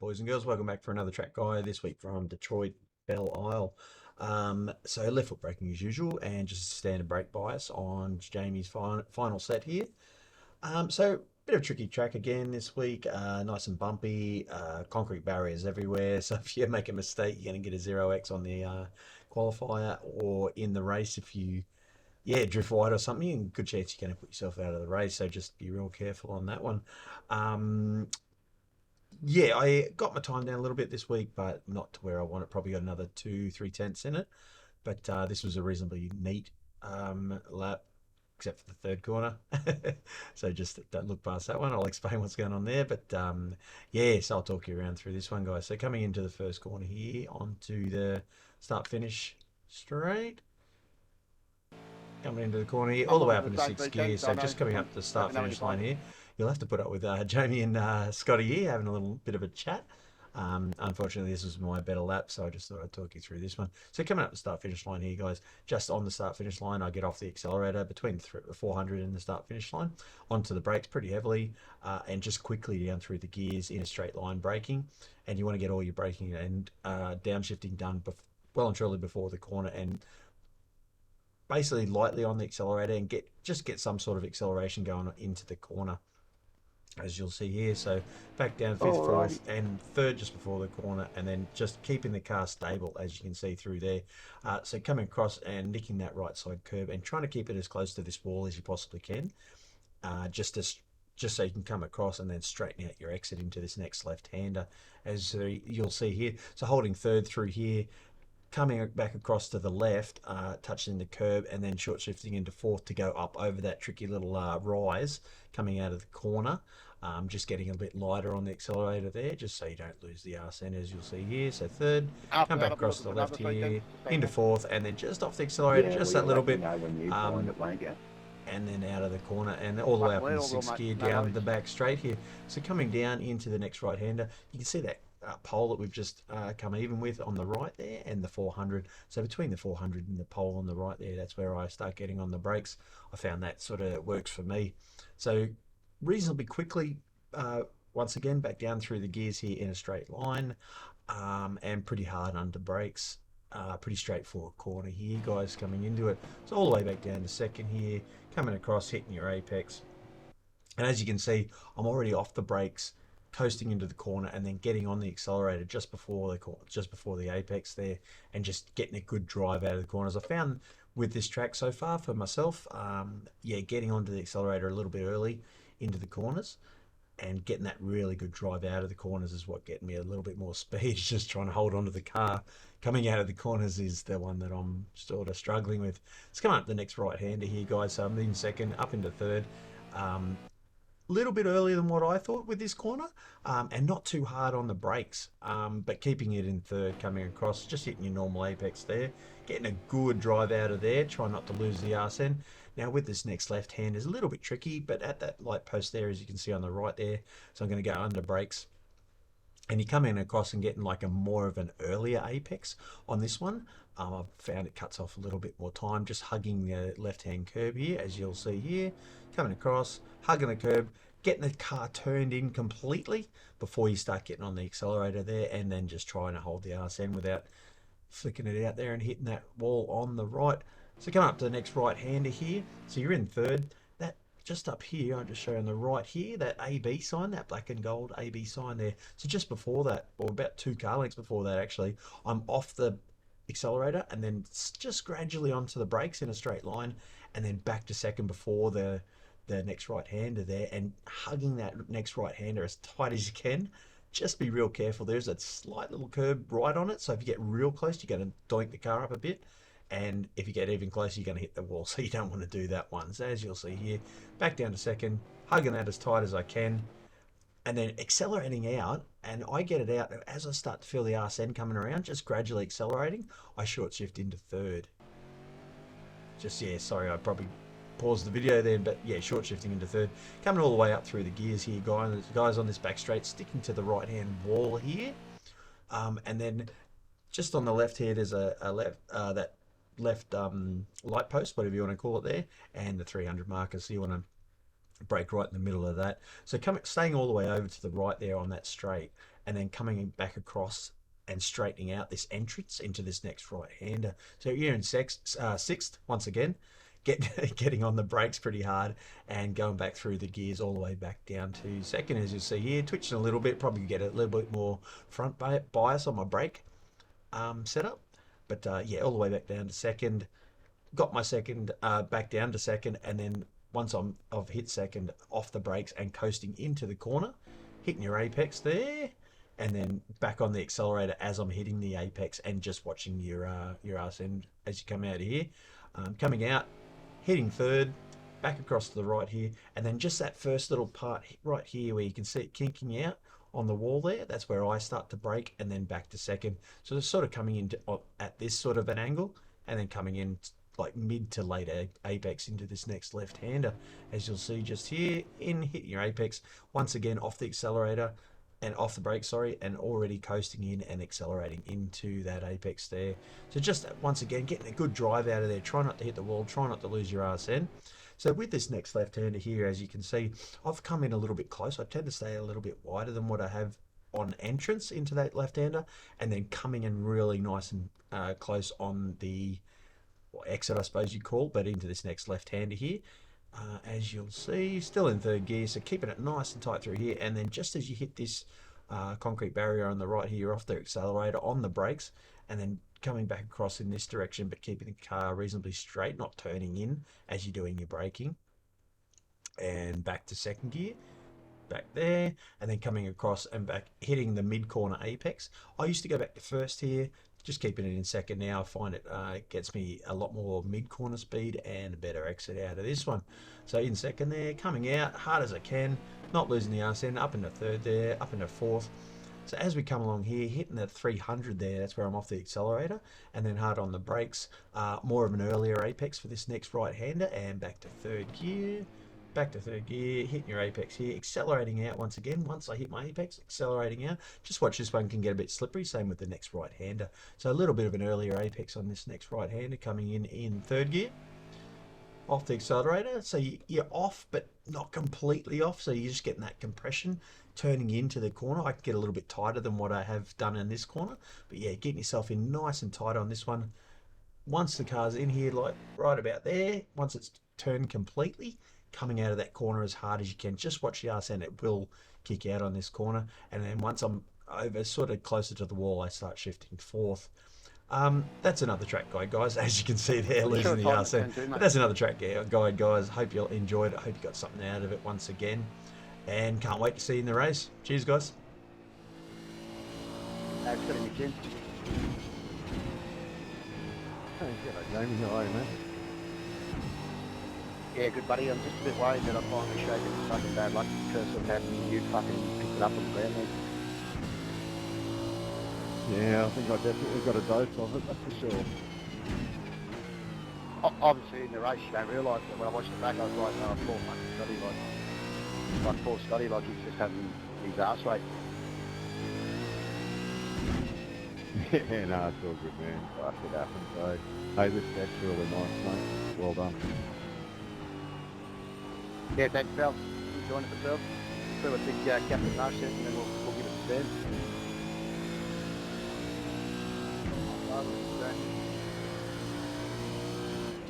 Boys and girls, welcome back for another track guide this week from Detroit, Belle Isle. So left foot braking as usual, and just a standard brake bias on Jamie's final set here. So bit of a tricky track again this week, nice and bumpy, concrete barriers everywhere. So if you make a mistake, you're going to get a 0x on the qualifier, or in the race if you drift wide or something, good chance you're going to put yourself out of the race. So just be real careful on that one. Yeah, I got my time down a little bit this week, but not to where I want it. Probably got another 2-3 tenths in it. But this was a reasonably neat lap, except for the third corner. So just don't look past that one. I'll explain what's going on there. But yeah, so I'll talk you around through this one, guys. So coming into the first corner here, onto the start-finish straight. Coming into the corner here, all the way up into sixth gear. So just coming up the start-finish line here. You'll have to put up with Jamie and Scotty here having a little bit of a chat. Unfortunately, this was my better lap, so I just thought I'd talk you through this one. So coming up the start-finish line here, guys, just on the start-finish line, I get off the accelerator between the 400 and the start-finish line, onto the brakes pretty heavily, and just quickly down through the gears in a straight line braking. And you want to get all your braking and downshifting done well and truly before the corner, and basically lightly on the accelerator, and get some sort of acceleration going into the corner, as you'll see here. So back down fifth, fourth, and third just before the corner, and then just keeping the car stable, as you can see through there. So coming across and nicking that right side curb and trying to keep it as close to this wall as you possibly can, just so you can come across and then straighten out your exit into this next left-hander, as you'll see here. So holding third through here, coming back across to the left, touching the curb, and then short shifting into fourth to go up over that tricky little rise coming out of the corner. Just getting a bit lighter on the accelerator there, just so you don't lose the arse end, as you'll see here. So third, come back across to the left here, into fourth, and then just off the accelerator, just that little bit, and then out of the corner, and all the way up in sixth gear down the back straight here. So coming down into the next right-hander, you can see that pole that we've just come even with on the right there, and the 400. So between the 400 and the pole on the right there, that's where I start getting on the brakes. I found that sort of works for me. So reasonably quickly, once again, back down through the gears here in a straight line, and pretty hard under brakes. Pretty straightforward corner here, guys, coming into it. So all the way back down to second here, coming across, hitting your apex. And as you can see, I'm already off the brakes, coasting into the corner, and then getting on the accelerator just before the apex there, and just getting a good drive out of the corners. I found with this track so far for myself, getting onto the accelerator a little bit early into the corners and getting that really good drive out of the corners is what getting me a little bit more speed. Just trying to hold onto the car coming out of the corners is the one that I'm sort of struggling with. Let's come up the next right-hander here, guys. So I'm in second, up into third. Little bit earlier than what I thought with this corner, and not too hard on the brakes, but keeping it in third, coming across, just hitting your normal apex there, getting a good drive out of there, try not to lose the arse end. Now with this next left hand is a little bit tricky, but at that light post there, as you can see on the right there, so I'm going to go under brakes, and you come in across and getting like a more of an earlier apex on this one. I've found it cuts off a little bit more time, just hugging the left-hand curb here, as you'll see here, coming across, hugging the curb, getting the car turned in completely before you start getting on the accelerator there, and then just trying to hold the arse end without flicking it out there and hitting that wall on the right. So coming up to the next right-hander here, so you're in third. That just up here, I'll just show you on the right here, that AB sign, that black and gold AB sign there. So just before that, or about 2 car lengths before that actually, I'm off the accelerator and then just gradually onto the brakes in a straight line, and then back to second before the next right-hander there, and hugging that next right-hander as tight as you can. Just be real careful. There's a slight little curb right on it, so if you get real close, you're going to doink the car up a bit, and if you get even closer, you're going to hit the wall, so you don't want to do that one. So as you'll see here, back down to second, hugging that as tight as I can, and then accelerating out, and I get it out as I start to feel the arse end coming around, just gradually accelerating. I short shift into third. Sorry, I probably paused the video then, but yeah, short shifting into third, coming all the way up through the gears here, guys, on this back straight, sticking to the right hand wall here, and then just on the left here, there's a left light post, whatever you want to call it there, and the 300 marker. So you want to brake right in the middle of that. So staying all the way over to the right there on that straight, and then coming back across and straightening out this entrance into this next right-hander. So you're in sixth once again, getting on the brakes pretty hard and going back through the gears all the way back down to second, as you see here, twitching a little bit, probably get a little bit more front bias on my brake setup. But yeah, all the way back down to second, got my second back down to second, and then once I've hit second, off the brakes and coasting into the corner, hitting your apex there, and then back on the accelerator as I'm hitting the apex, and just watching your arse end as you come out of here, coming out, hitting third, back across to the right here, and then just that first little part right here where you can see it kinking out on the wall there, that's where I start to brake, and then back to second. So it's sort of coming into at this sort of an angle, and then coming in like mid to late apex into this next left-hander, as you'll see just here, in hitting your apex once again off the accelerator and off the brake, sorry, and already coasting in and accelerating into that apex there. So just once again getting a good drive out of there, try not to hit the wall, try not to lose your RSN. So with this next left-hander here, as you can see, I've come in a little bit close. I tend to stay a little bit wider than what I have on entrance into that left-hander, and then coming in really nice and close on the exit, I suppose you call, but into this next left-hander here. As you'll see, still in third gear, so keeping it nice and tight through here, and then just as you hit this concrete barrier on the right here, you're off the accelerator on the brakes, and then coming back across in this direction, but keeping the car reasonably straight, not turning in as you're doing your braking, and back to second gear, back there, and then coming across and back, hitting the mid-corner apex. I used to go back to first here, just keeping it in second now. I find it gets me a lot more mid-corner speed and a better exit out of this one. So in second there, coming out hard as I can, not losing the arse end, up into third there, up into fourth. So as we come along here, hitting the 300 there, that's where I'm off the accelerator, and then hard on the brakes. More of an earlier apex for this next right-hander, and back to third gear. Back to third gear, hitting your apex here, accelerating out once again. Once I hit my apex, accelerating out. Just watch, this one can get a bit slippery, same with the next right-hander. So a little bit of an earlier apex on this next right-hander, coming in third gear. Off the accelerator, so you're off, but not completely off, so you're just getting that compression turning into the corner. I can get a little bit tighter than what I have done in this corner, but yeah, getting yourself in nice and tight on this one. Once the car's in here, like right about there, once it's turned completely, coming out of that corner as hard as you can. Just watch the arse end, it will kick out on this corner. And then once I'm over sort of closer to the wall, I start shifting fourth. That's another track guide, guys, as you can see there, losing the arse end. But that's another track guide, guys. Hope you enjoyed it. Hope you got something out of it once again. And can't wait to see you in the race. Cheers, guys. Thanks for me, Jim. Jamie, how are you, mate? Yeah, good buddy. I'm just a bit worried that I finally showed you the fucking bad luck curse of having you fucking picked it up on the ground. Yeah, I think I definitely got a dose of it, that's for sure. Obviously in the race you don't realise that. When I watched the back I was like, no, poor fucking Scotty, like poor Scotty, like he's just having his arse rate. Yeah, no, it's all good, man. Fuck, it happened. So, hey, this deck's really nice, mate. Well done. Yeah, thanks, Belle. Enjoying it myself. So I think Captain Nash said, and then we'll give it to Ben.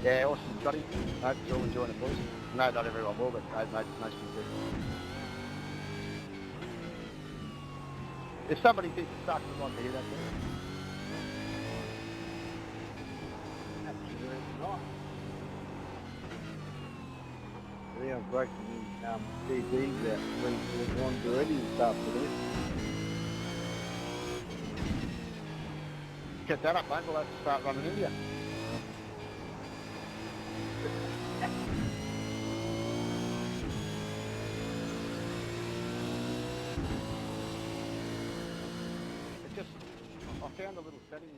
Yeah, awesome, Scotty. Hope you're all enjoying it, boys. No, not everyone will, but most people do. If somebody thinks it sucks, I'd like to hear that. Absolutely not. Yeah, I'm breaking DBs out 341 already this afternoon. Get that up, mate. We'll have to start running into you. I found a little setting